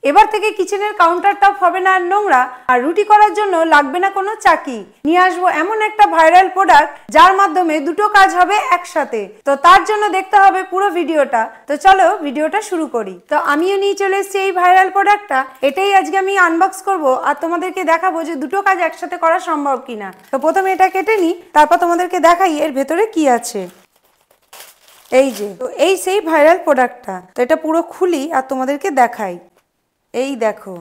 এবার থেকে কিচেনের কাউন্টার টপ হবে না আর নোংরা, আর রুটি করার জন্য লাগবে না কোনো চাকি। নিয়ে আসবো এমন একটা ভাইরাল প্রোডাক্ট যার মাধ্যমে দুটো কাজ হবে একসাথে। তো তার জন্য দেখতে হবে পুরো ভিডিওটা। তো চলো ভিডিওটা শুরু করি। তো আমিও নিয়ে চলে এসেছি এই ভাইরাল প্রোডাক্টটা। এটাই আজকে আমি আনবক্স করব আর তোমাদেরকে দেখাবো যে দুটো কাজ একসাথে করা সম্ভব কিনা। তো প্রথমে এটা কেটে নিই, তারপর তোমাদেরকে দেখাই এর ভেতরে কি আছে। এই যে, তো এই সেই ভাইরাল প্রোডাক্টটা। তো এটা পুরো খুলি আর তোমাদেরকে দেখাই। এই দেখো,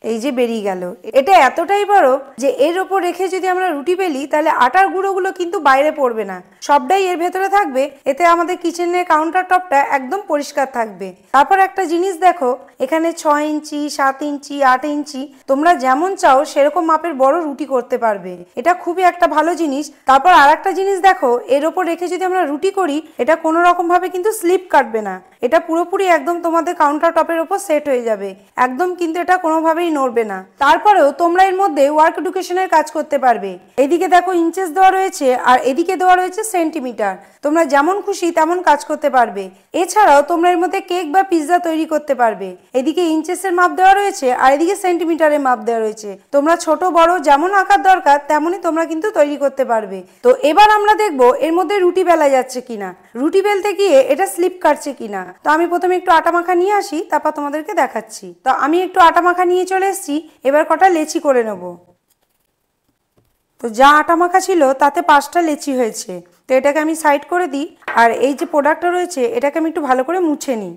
এই যে বেরিয়ে গেল। এটা এতটাই বড় যে এর ওপর রেখে যদি আমরা রুটি বেলি তাহলে আটার গুঁড়োগুলো কিন্তু বাইরে পড়বে না, সবটাই এর ভেতরে থাকবে। এতে আমাদের কিচেনের কাউন্টার টপটা একদম পরিষ্কার থাকবে। তারপর একটা জিনিস দেখো, এখানে 6 ইঞ্চি 7 ইঞ্চি 8 ইঞ্চি তোমরা যেমন চাও সেরকম মাপের বড় রুটি করতে পারবে। এটা খুবই একটা ভালো জিনিস। তারপর আর একটা জিনিস দেখো, এর ওপর রেখে যদি আমরা রুটি করি এটা কোনো রকম ভাবে কিন্তু স্লিপ কাটবে না। এটা পুরোপুরি একদম তোমাদের কাউন্টার টপের ওপর সেট হয়ে যাবে, একদম কিন্তু এটা কোনোভাবেই নড়বে না। তারপরেও তোমরা এর মধ্যে ওয়ার্ক এডুকেশনের কাজ করতে পারবে। এদিকে দেখো ইঞ্চেস দেওয়া রয়েছে আর এদিকে দেওয়া রয়েছে সেন্টিমিটার। তোমরা যেমন খুশি তেমন কাজ করতে পারবে। এছাড়াও তোমরা এর মধ্যে কেক বা পিৎজা তৈরি করতে পারবে। এদিকে ইঞ্চেসের মাপ দেওয়া রয়েছে আর এদিকে সেন্টিমিটারের মাপ দেওয়া রয়েছে। তোমরা ছোট বড় যেমন আকার দরকার তেমনই তোমরা কিন্তু তৈরি করতে পারবে। তো এবার আমরা দেখবো এর মধ্যে রুটি বেলা যাচ্ছে কিনা, রুটি বেলতে গিয়ে এটা স্লিপ কাটছে কিনা। তো আমি প্রথমে একটু আটা মাখা নিয়ে আসি, তারপর তোমাদেরকে দেখাচ্ছি। তো আমি একটু আটা মাখা নিয়ে চলে এসেছি। এবার কটা লেচি করে নেব। তো যা আটা মাখা ছিল তাতে 5টা লেচি হয়েছে। তো এটাকে আমি সাইড করে দিই। আর এই যে প্রোডাক্টটা রয়েছে এটাকে আমি একটু ভালো করে মুছে নিই।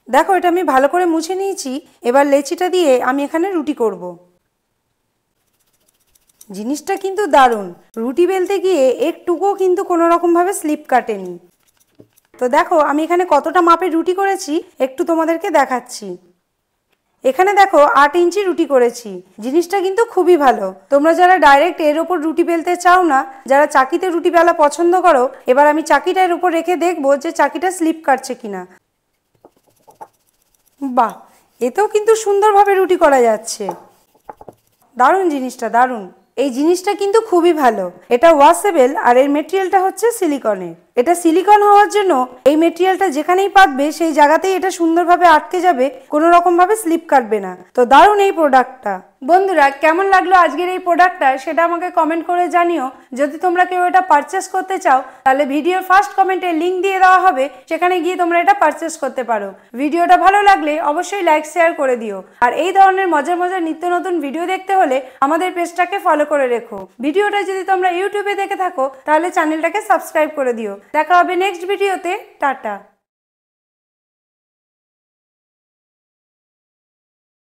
দেখো এটা আমি ভালো করে মুছে নিয়েছি। এবার লেচিটা দিয়ে আমি এখানে রুটি করব। জিনিসটা কিন্তু দারুণ, রুটি বেলতে গিয়ে একটুকুও কিন্তু কোনো রকমভাবে স্লিপ কাটেনি। তো দেখো আমি এখানে কতটা মাপের রুটি করেছি একটু তোমাদেরকে দেখাচ্ছি। এখানে দেখো 8 ইঞ্চি রুটি করেছি। জিনিসটা কিন্তু খুবই ভালো। তোমরা যারা ডাইরেক্ট এর ওপর রুটি বেলতে চাও না, যারা চাকিতে রুটি বেলা পছন্দ করো, এবার আমি চাকিটা এর উপর রেখে দেখবো যে চাকিটা স্লিপ কাটছে কিনা। বাহ, এতেও কিন্তু সুন্দরভাবে রুটি করা যাচ্ছে। দারুণ জিনিসটা, দারুণ। এই জিনিসটা কিন্তু খুবই ভালো। এটা ওয়াশেবল আর এর মেটেরিয়ালটা হচ্ছে সিলিকনের। এটা সিলিকন হওয়ার জন্য এই মেটেরিয়ালটা যেখানেই পাতবে সেই জায়গাতেই এটা সুন্দরভাবে আটকে যাবে, কোনো রকম ভাবে স্লিপ কাটবে না। তো দারুণ এই প্রোডাক্টটা। বন্ধুরা কেমন লাগলো আজকের এই প্রোডাক্টটা সেটা আমাকে কমেন্ট করে জানিও। যদি তোমরা কেউ এটা পারচেস করতে চাও তাহলে ভিডিওর ফার্স্ট কমেন্টে লিংক দিয়ে দেওয়া হবে, সেখানে গিয়ে তোমরা এটা পারচেস করতে পারো। ভিডিওটা ভালো লাগলে অবশ্যই লাইক শেয়ার করে দিও। আর এই ধরনের মজার মজার নিত্য নতুন ভিডিও দেখতে হলে আমাদের পেজটাকে ফলো করে রেখো। ভিডিওটা যদি তোমরা ইউটিউবে দেখে থাকো তাহলে চ্যানেলটাকে সাবস্ক্রাইব করে দিও। দেখা হবে নেক্সট ভিডিওতে। টাটা।